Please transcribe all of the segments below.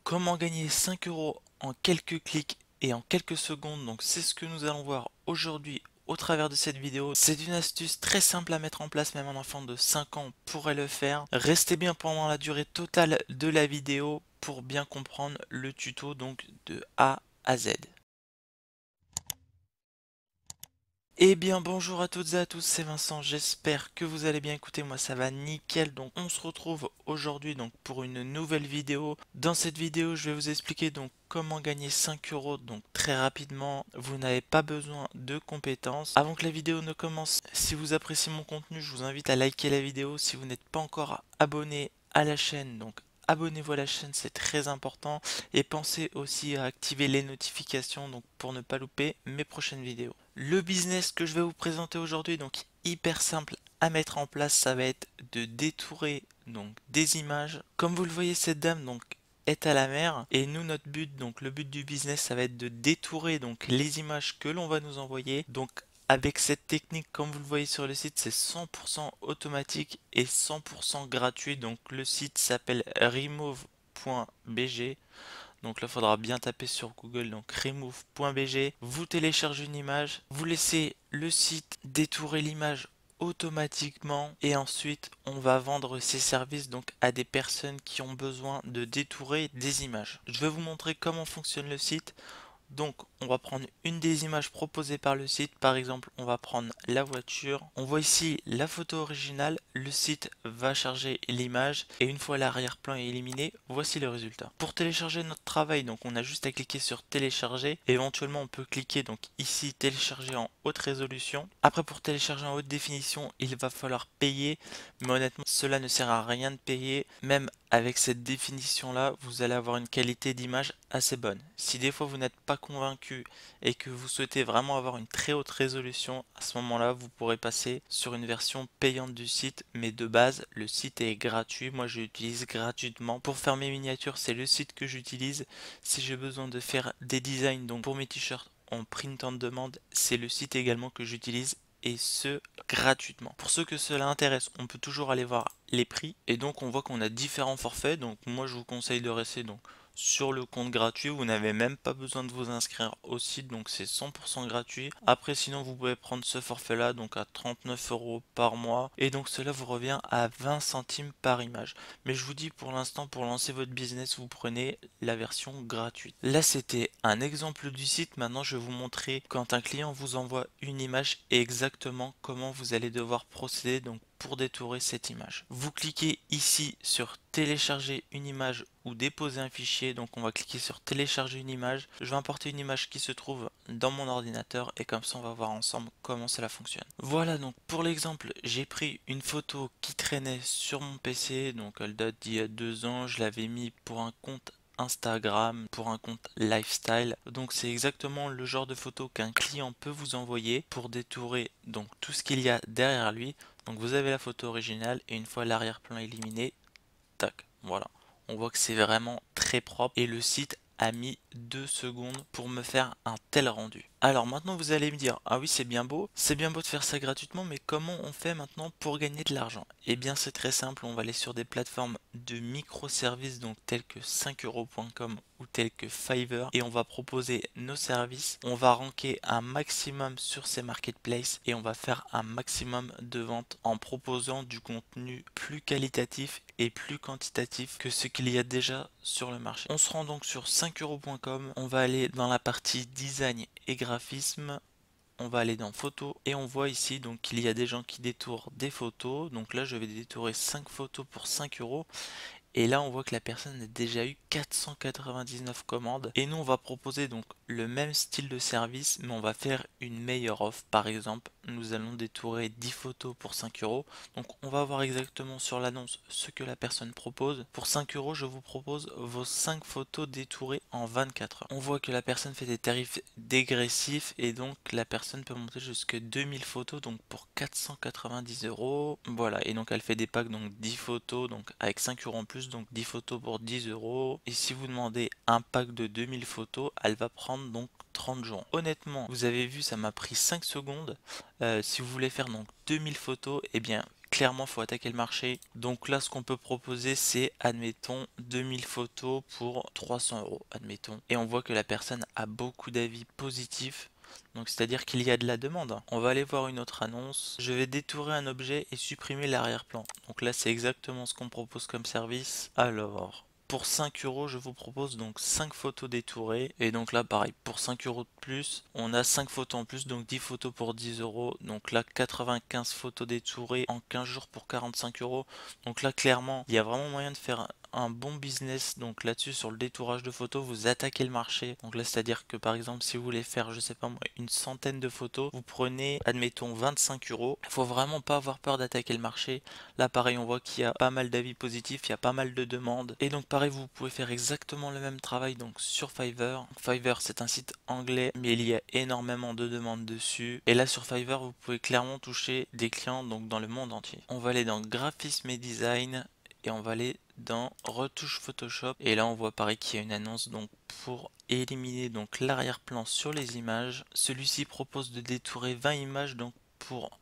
Comment gagner 5 euros en quelques clics et en quelques secondes? Donc c'est ce que nous allons voir aujourd'hui au travers de cette vidéo. C'est une astuce très simple à mettre en place, même un enfant de 5 ans pourrait le faire. Restez bien pendant la durée totale de la vidéo pour bien comprendre le tuto donc de A à Z. Eh bien bonjour à toutes et à tous, c'est Vincent, j'espère que vous allez bien. Écoutez, moi ça va nickel. Donc on se retrouve aujourd'hui donc pour une nouvelle vidéo. Dans cette vidéo je vais vous expliquer donc comment gagner 5 euros donc très rapidement. Vous n'avez pas besoin de compétences. Avant que la vidéo ne commence, si vous appréciez mon contenu, je vous invite à liker la vidéo. Si vous n'êtes pas encore abonné à la chaîne, donc abonnez-vous à la chaîne, c'est très important. Et pensez aussi à activer les notifications donc pour ne pas louper mes prochaines vidéos. Le business que je vais vous présenter aujourd'hui, donc hyper simple à mettre en place, ça va être de détourer donc des images. Comme vous le voyez, cette dame donc est à la mer et nous notre but, donc le but du business, ça va être de détourer donc les images que l'on va nous envoyer. Donc avec cette technique, comme vous le voyez sur le site, c'est 100% automatique et 100% gratuit. Donc le site s'appelle remove.bg. Donc là, il faudra bien taper sur Google, donc remove.bg. Vous téléchargez une image, vous laissez le site détourer l'image automatiquement et ensuite on va vendre ces services donc à des personnes qui ont besoin de détourer des images. Je vais vous montrer comment fonctionne le site. Donc on va prendre une des images proposées par le site, par exemple on va prendre la voiture, on voit ici la photo originale, le site va charger l'image et une fois l'arrière-plan est éliminé, voici le résultat. Pour télécharger notre travail, donc on a juste à cliquer sur télécharger, éventuellement on peut cliquer donc ici télécharger en haute résolution. Après pour télécharger en haute définition, il va falloir payer, mais honnêtement cela ne sert à rien de payer, même avec cette définition là, vous allez avoir une qualité d'image assez bonne. Si des fois vous n'êtes pas convaincu et que vous souhaitez vraiment avoir une très haute résolution, à ce moment là vous pourrez passer sur une version payante du site, mais de base le site est gratuit. Moi je l'utilise gratuitement pour faire mes miniatures, c'est le site que j'utilise. Si j'ai besoin de faire des designs donc pour mes t-shirts en print on demand, c'est le site également que j'utilise et ce gratuitement. Pour ceux que cela intéresse, on peut toujours aller voir les prix et donc on voit qu'on a différents forfaits. Donc moi je vous conseille de rester donc sur le compte gratuit, vous n'avez même pas besoin de vous inscrire au site, donc c'est 100% gratuit. Après sinon vous pouvez prendre ce forfait là donc à 39 euros par mois et donc cela vous revient à 20 centimes par image. Mais je vous dis pour l'instant, pour lancer votre business, vous prenez la version gratuite. Là c'était un exemple du site. Maintenant je vais vous montrer quand un client vous envoie une image et exactement comment vous allez devoir procéder donc pour détourer cette image. Vous cliquez ici sur télécharger une image ou déposer un fichier. Donc on va cliquer sur télécharger une image. Je vais importer une image qui se trouve dans mon ordinateur et comme ça on va voir ensemble comment cela fonctionne. Voilà, donc pour l'exemple, j'ai pris une photo qui traînait sur mon PC. Donc elle date d'il y a 2 ans. Je l'avais mis pour un compte Instagram, pour un compte lifestyle. Donc c'est exactement le genre de photo qu'un client peut vous envoyer pour détourer donc tout ce qu'il y a derrière lui. Donc vous avez la photo originale et une fois l'arrière-plan éliminé, tac, voilà. On voit que c'est vraiment très propre et le site a mis 2 secondes pour me faire un tel rendu. Alors maintenant vous allez me dire, ah oui c'est bien beau de faire ça gratuitement, mais comment on fait maintenant pour gagner de l'argent? Eh bien c'est très simple, on va aller sur des plateformes de microservices donc telles que 5euros.com ou telles que Fiverr et on va proposer nos services, on va ranker un maximum sur ces marketplaces et on va faire un maximum de ventes en proposant du contenu plus qualitatif et plus quantitatif que ce qu'il y a déjà sur le marché. On se rend donc sur 5euros.com, on va aller dans la partie design et graphisme, on va aller dans photos et on voit ici donc qu'il y a des gens qui détourent des photos. Donc là je vais détourer 5 photos pour 5 euros. Et là, on voit que la personne a déjà eu 499 commandes. Et nous, on va proposer donc le même style de service, mais on va faire une meilleure offre. Par exemple, nous allons détourer 10 photos pour 5 euros. Donc, on va voir exactement sur l'annonce ce que la personne propose. Pour 5 euros, je vous propose vos 5 photos détourées en 24 heures. On voit que la personne fait des tarifs dégressifs et donc la personne peut monter jusqu'à 2000 photos, donc pour 490 euros. Voilà, et donc elle fait des packs, donc 10 photos, donc avec 5 euros en plus, donc 10 photos pour 10 euros. Et si vous demandez un pack de 2000 photos, elle va prendre donc 30 jours. Honnêtement, vous avez vu, ça m'a pris 5 secondes. Si vous voulez faire donc 2000 photos, eh bien clairement faut attaquer le marché. Donc là ce qu'on peut proposer c'est admettons 2000 photos pour 300 €, admettons. Et on voit que la personne a beaucoup d'avis positifs. Donc c'est-à-dire qu'il y a de la demande. On va aller voir une autre annonce. Je vais détourer un objet et supprimer l'arrière-plan. Donc là c'est exactement ce qu'on propose comme service. Alors pour 5 €, je vous propose donc 5 photos détourées. Et donc là, pareil, pour 5 € de plus, on a 5 photos en plus, donc 10 photos pour 10 €. Donc là, 95 photos détourées en 15 jours pour 45 €. Donc là, clairement, il y a vraiment moyen de faire un bon business. Donc là-dessus, sur le détourage de photos, vous attaquez le marché. Donc là, c'est-à-dire que par exemple, si vous voulez faire, je sais pas moi, une centaine de photos, vous prenez, admettons, 25 €. Il faut vraiment pas avoir peur d'attaquer le marché. Là, pareil, on voit qu'il y a pas mal d'avis positifs, il y a pas mal de demandes. Et donc, pareil, vous pouvez faire exactement le même travail donc sur Fiverr. Fiverr, c'est un site anglais, mais il y a énormément de demandes dessus. Et là, sur Fiverr, vous pouvez clairement toucher des clients donc dans le monde entier. On va aller dans graphisme et design et on va aller dans retouche Photoshop. Et là, on voit pareil qu'il y a une annonce donc pour éliminer donc l'arrière-plan sur les images. Celui-ci propose de détourer 20 images donc pour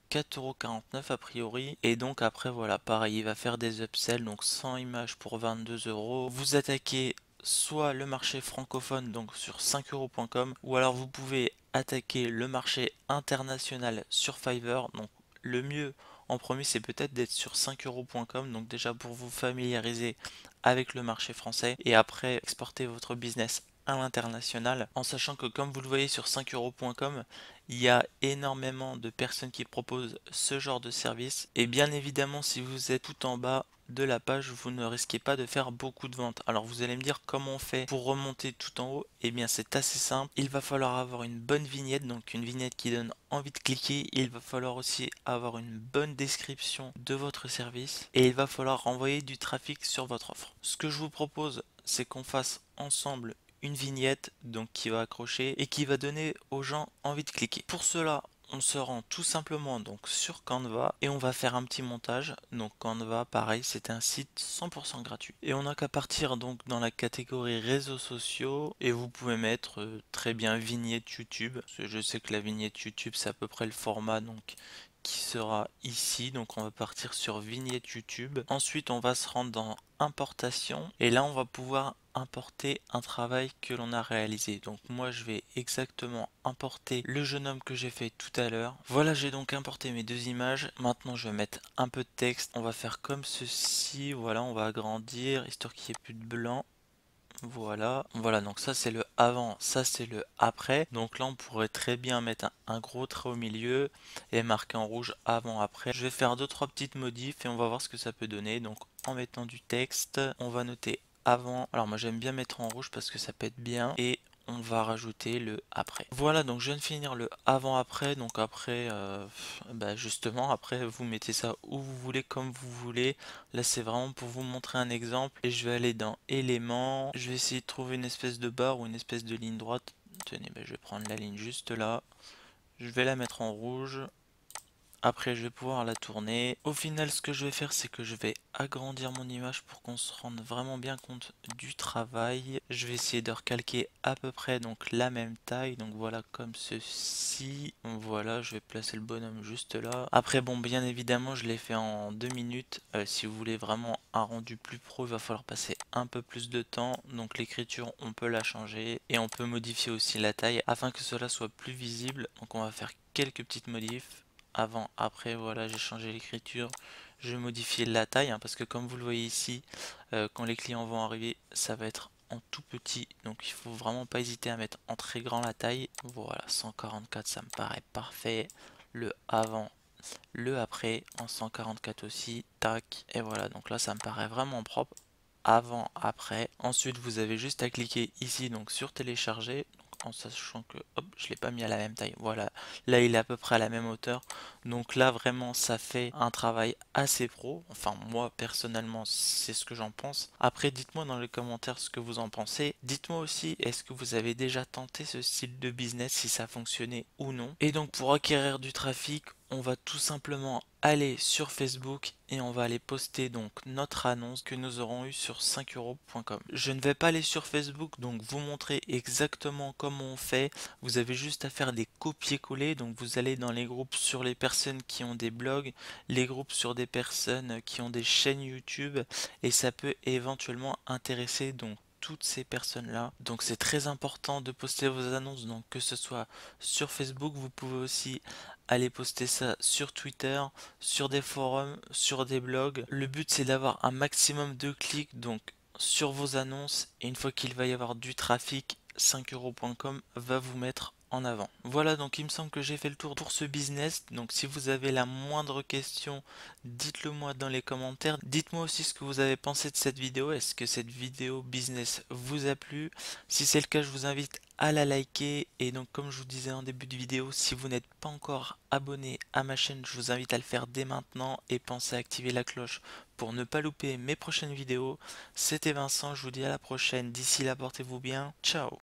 4,49 € a priori. Et donc après voilà, pareil, il va faire des upsells, donc 100 images pour 22 €. Vous attaquez soit le marché francophone, donc sur 5euros.com, ou alors vous pouvez attaquer le marché international sur Fiverr. Donc le mieux en premier, c'est peut-être d'être sur 5euros.com, donc déjà pour vous familiariser avec le marché français, et après exporter votre business à l'international, en sachant que comme vous le voyez sur 5euros.com, il y a énormément de personnes qui proposent ce genre de service. Et bien évidemment, si vous êtes tout en bas de la page, vous ne risquez pas de faire beaucoup de ventes. Alors vous allez me dire comment on fait pour remonter tout en haut. Eh bien c'est assez simple. Il va falloir avoir une bonne vignette, donc une vignette qui donne envie de cliquer. Il va falloir aussi avoir une bonne description de votre service. Et il va falloir renvoyer du trafic sur votre offre. Ce que je vous propose, c'est qu'on fasse ensemble une vignette donc qui va accrocher et qui va donner aux gens envie de cliquer. Pour cela, on se rend tout simplement donc sur Canva et on va faire un petit montage. Donc Canva, pareil, c'est un site 100% gratuit. Et on n'a qu'à partir donc dans la catégorie réseaux sociaux et vous pouvez mettre très bien vignette YouTube. Parce que je sais que la vignette YouTube, c'est à peu près le format donc qui sera ici. Donc on va partir sur vignette YouTube. Ensuite, on va se rendre dans importation et là on va pouvoir importer un travail que l'on a réalisé. Donc moi je vais exactement importer le jeune homme que j'ai fait tout à l'heure. Voilà, j'ai donc importé mes deux images. Maintenant je vais mettre un peu de texte. On va faire comme ceci. Voilà, on va agrandir histoire qu'il n'y ait plus de blanc. Voilà, donc ça c'est le avant, ça c'est le après. Donc là on pourrait très bien mettre un gros trait au milieu et marquer en rouge avant après. Je vais faire deux trois petites modifs et on va voir ce que ça peut donner. Donc en mettant du texte, on va noter avant. Alors moi j'aime bien mettre en rouge parce que ça pète bien et on va rajouter le après. Voilà, donc je viens de finir le avant-après. Donc après, justement, après vous mettez ça où vous voulez, comme vous voulez. Là c'est vraiment pour vous montrer un exemple. Et je vais aller dans éléments. Je vais essayer de trouver une espèce de barre ou une espèce de ligne droite. Tenez, je vais prendre la ligne juste là. Je vais la mettre en rouge. Après, je vais pouvoir la tourner. Au final, ce que je vais faire, c'est que je vais agrandir mon image pour qu'on se rende vraiment bien compte du travail. Je vais essayer de recalquer à peu près donc la même taille. Donc voilà, comme ceci. Voilà, je vais placer le bonhomme juste là. Après, bon, bien évidemment, je l'ai fait en 2 minutes. Si vous voulez vraiment un rendu plus pro, il va falloir passer un peu plus de temps. Donc l'écriture, on peut la changer. Et on peut modifier aussi la taille afin que cela soit plus visible. Donc on va faire quelques petites modifs. Avant, après, voilà, j'ai changé l'écriture, je vais modifier la taille, parce que comme vous le voyez ici, quand les clients vont arriver, ça va être en tout petit, donc il faut vraiment pas hésiter à mettre en très grand la taille. Voilà, 144, ça me paraît parfait. Le avant, le après, en 144 aussi, tac, et voilà, donc là ça me paraît vraiment propre. Avant, après. Ensuite, vous avez juste à cliquer ici, donc sur télécharger, en sachant que hop, je l'ai pas mis à la même taille. Voilà, là il est à peu près à la même hauteur. Donc là vraiment ça fait un travail assez pro. Enfin moi personnellement c'est ce que j'en pense. Après dites-moi dans les commentaires ce que vous en pensez. Dites-moi aussi est-ce que vous avez déjà tenté ce style de business, si ça fonctionnait ou non. Et donc pour acquérir du trafic, on va tout simplement aller sur Facebook et on va aller poster donc notre annonce que nous aurons eue sur 5euros.com. Je ne vais pas aller sur Facebook donc vous montrer exactement comment on fait. Vous avez juste à faire des copier-coller. Donc vous allez dans les groupes sur les personnes qui ont des blogs, les groupes sur des personnes qui ont des chaînes YouTube, et ça peut éventuellement intéresser donc toutes ces personnes-là. Donc c'est très important de poster vos annonces, donc que ce soit sur Facebook, vous pouvez aussi aller poster ça sur Twitter, sur des forums, sur des blogs. Le but c'est d'avoir un maximum de clics donc sur vos annonces, et une fois qu'il va y avoir du trafic, 5euros.com va vous mettre en avant. Voilà, donc il me semble que j'ai fait le tour pour ce business. Donc si vous avez la moindre question, dites-le moi dans les commentaires. Dites-moi aussi ce que vous avez pensé de cette vidéo. Est-ce que cette vidéo business vous a plu? Si c'est le cas, je vous invite à la liker. Et donc comme je vous disais en début de vidéo, si vous n'êtes pas encore abonné à ma chaîne, je vous invite à le faire dès maintenant et pensez à activer la cloche pour ne pas louper mes prochaines vidéos. C'était Vincent, je vous dis à la prochaine. D'ici là, portez-vous bien. Ciao!